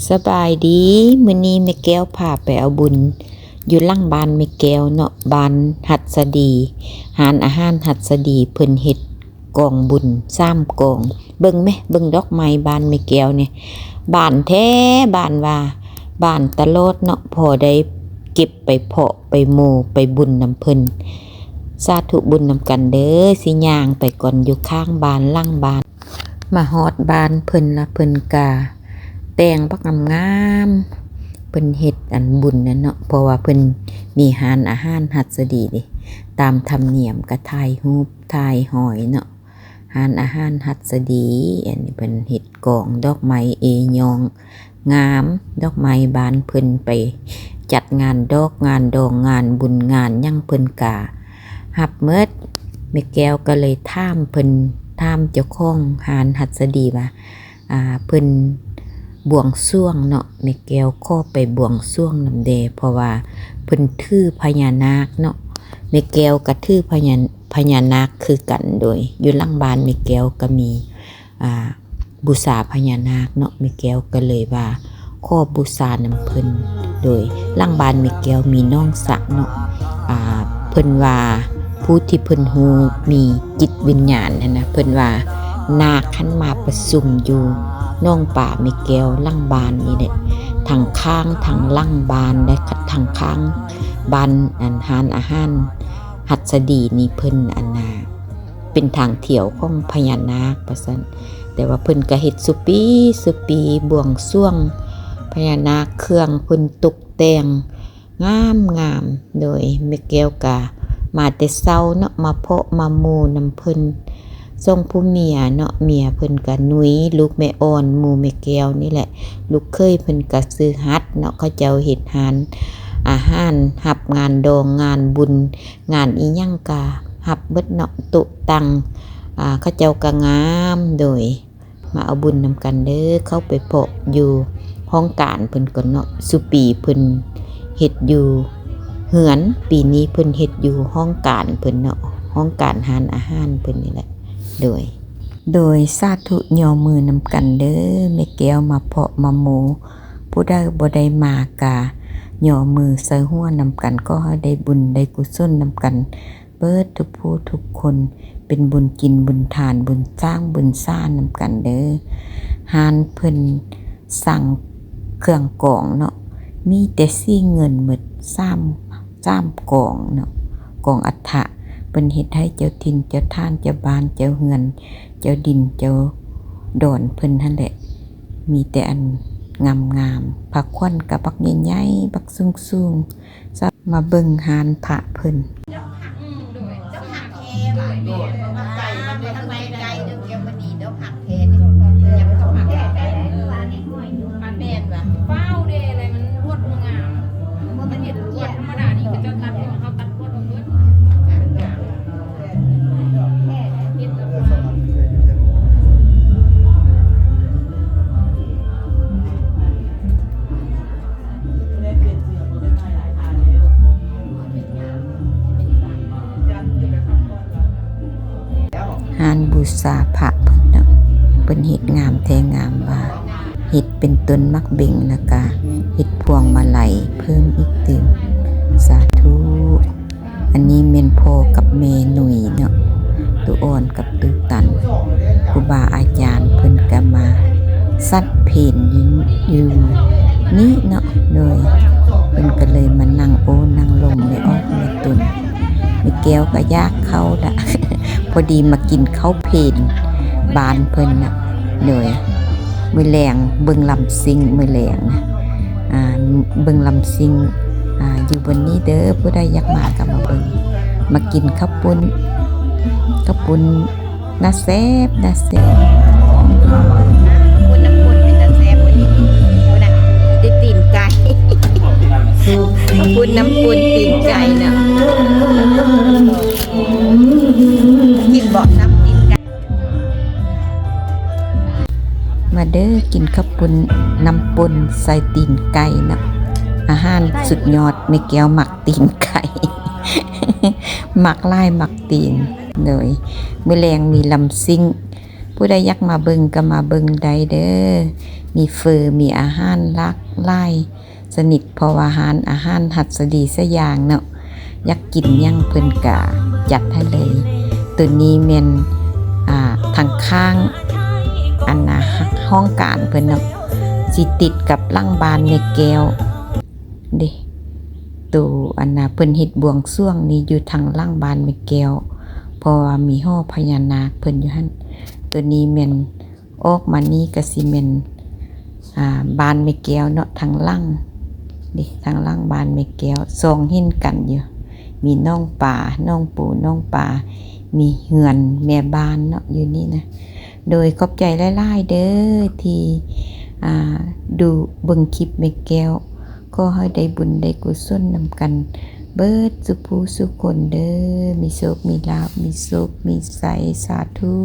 สบายดีมื้อนี้แม่แก้วพาไปเอาบุญอยู่หลังบ้านแม่แก้วเนาะบ้านหัดสดีหารอาหารหัดสดีเพิ่นเฮ็ดกองบุญ3กองเบิ่งแม่เบิ่งดอกไม้บ้านแม่แก้วเนี่ยบ้านแท้บ้านว่าบ้านตลอดเนาะพอได้เก็บไปเพาะไปโมไปบุญนำเพิ่นสาธุบุญนำกันเด้อสิย่างไปก่อนอยู่ข้างบ้านหลังบ้านมาฮอดบ้านเพิ่นละเพิ่นกาแต่งบักงามๆเพิ่นเฮ็ดอันบุญนั่นเนาะเพราะว่าเพิ่นมีหารอาหารหัดสดีเด้ตามธรรมเนียมก็ถ่ายรูปถ่ายหอยเนาะหารอาหารหัดสดีอันนี้เพิ่นเฮ็ดกองดอกไม้เอยองงามดอกไม้บานเพิ่นไปจัดงานดอกงานดองงานบุญงานหยังเพิ่นกะรับเมิดแม่แก้วก็เลยถามเพิ่นถามเจ้าของหารหัดสดีว่าเพิ่นบวงสรวงเนาะแม่แก้วขอไปบวงสรวงนำเดเพราะว่าเพิ่นถือพญานาคเนาะแม่แก้วก็ถือพญานาคคือกันโดยอยู่หลังบ้านแม่แก้วก็มีบูชาพญานาคเนาะแม่แก้วก็เลยว่าขอบูชานำเพิ่นโดยหลังบ้านแม่แก้วมีน้องสะเนาะเพิ่นว่าผู้ที่เพิ่นฮู้มีจิตวิญญาณนะเพิ่นว่านาคขันมาประชุมอยู่น้องป่าแม่แก้วหลังบ้านนี่แหละทางข้างทางหลังบ้านและทางข้างบ้านหารอาหารหัดสดีนี่เพิ่นเป็นทางเที่ยวของพญานาคว่าซั่นแต่ว่าเพิ่นก็เฮ็ดสุปีบวงสรวงพญานาคเครื่องเพิ่นตกแต่งงามโดยแม่แก้วก็มาแต่เช้าเนาะมาเพาะมาโมนำเพิ่นส่งผู้เมียเนาะเมียเพิ่นก็นุ้ยลูกแม่อ่อนหมู่แม่แก้วนี่แหละลูกเคยเพิ่นก็ซื้อฮัดเนาะเขาเจ้าเฮ็ดหารอาหารรับงานดองงานบุญงานอีหยังก็รับเบิดเนาะตุตังเขาเจ้าก็งามโดยมาเอาบุญนำกันเด้อเข้าไปเพาะอยู่ห้องการเพิ่นก็เนาะสุปีเพิ่นเฮ็ดอยู่เหือนปีนี้เพิ่นเฮ็ดอยู่ห้องการเพิ่นเนาะห้องการหารอาหารเพิ่นนี่แหละโดยสาธุย่อมือนำกันเด้อแม่แก้วมาเพาะมาโมผู้ใดบ่ได้มากะย่อมือใส่หัวนำกันก็ให้ได้บุญได้กุศลนำกันเบิดทุกผู้ทุกคนเป็นบุญกินบุญทานบุญสร้างบุญสร้างนำกันเด้อหารเพิ่นสั่งเครื่องกองเนาะมีแต่ซี่เงินหมด3กองเนาะกองอัฐะเพิ่นเฮ็ดให้เจ้าถิ่นเจ้าท่านเจ้าบ้านเจ้าเฮือนเจ้าดินเจ้าดอนเพิ่นนั่นแหละมีแต่อันงามผักควันกับบักใหญ่ๆบักสูงๆซับมาเบิ่งหานพระเพิ่นหารบูชาพระเพิ่นเนาะเพิ่นเฮ็ดงามแท้งามว่าเฮ็ดเป็นต้นมักเบ่งแล้วก็เฮ็ดพวงมาลัยเพิ่มอีกตึงสาธุอันนี้แม่นพ่อกับแม่หนุ่ยเนาะตุอ่อนกับตุตันครูบาอาจารย์เพิ่นก็มาสัดเพนอยู่นี่เนาะโดยเพิ่นก็เลยมานั่งโอ้นั่งลมในอ้อแม่ตุนแม่แก้วก็ยากเข้าดะ พอดีมากินข้าวเพลบานเพิ่นน่ะเลยมื้อแลงเบิ่งลำซิงมื้อแลงนะเบิ่งลำซิงอยู่บนนี้เด้อผู้ใดอยากมาก็มาเบิ่งมากินข้าวปุ้นน่าแซ่บปุ้นน้ำปุ้นเป็นน่าแซ่บมื้อนี้พุ่นน่ะได้ตีนไก่ปุ้นน้ำปุ้นตีนไก่เนาะกินบ่น้ำตีนไก่มาเด้อกินข้าวปุ้นน้ำปุ้นใส่ตีนไก่เนาะอาหารสุดยอดแม่แก้วหมักตีนไก่ หมักลายหมักตีนเลยมื้อแลงมีลำซิ่ง ผ ผู้ใดอยากมาเบิ่งก็มาเบิ่งได้เด้อมีเฟอมีอาหารหลากหลายสนิทเพราะว่าอาหารหัดสดีซะอย่างเนาะอยากกินหยังเพิ่นก็จัดให้เลยตัวนี้แม่นทางข้างอันน่ะห้องการเพิ่นเนาะสิติดกับหลังบ้านแม่แก้วเด้ตัวอันน่ะเพิ่นเฮ็ดบวงสรวงนี่อยู่ทางหลังบ้านแม่แก้วเพราะว่ามีห้อพญานาคเพิ่นอยู่หั่นตัวนี้แม่นออกมานี่ก็สิแม่นบ้านแม่แก้วเนาะทางหลังดิทางหลังบ้านแม่แก้วซองเห็นกันอยู่มีน้องป่าน้องปู่น้องป่ามีเฮือนแม่บ้านเนาะอยู่นี่นะโดยขอบใจหลายๆเด้อที่ดูเบิ่งคลิปแม่แก้วก็ให้ได้บุญได้กุศลนำกันเบิดสุผู้สุคนเด้อมีโชคมีลาภมีสุขมีใสสาธุ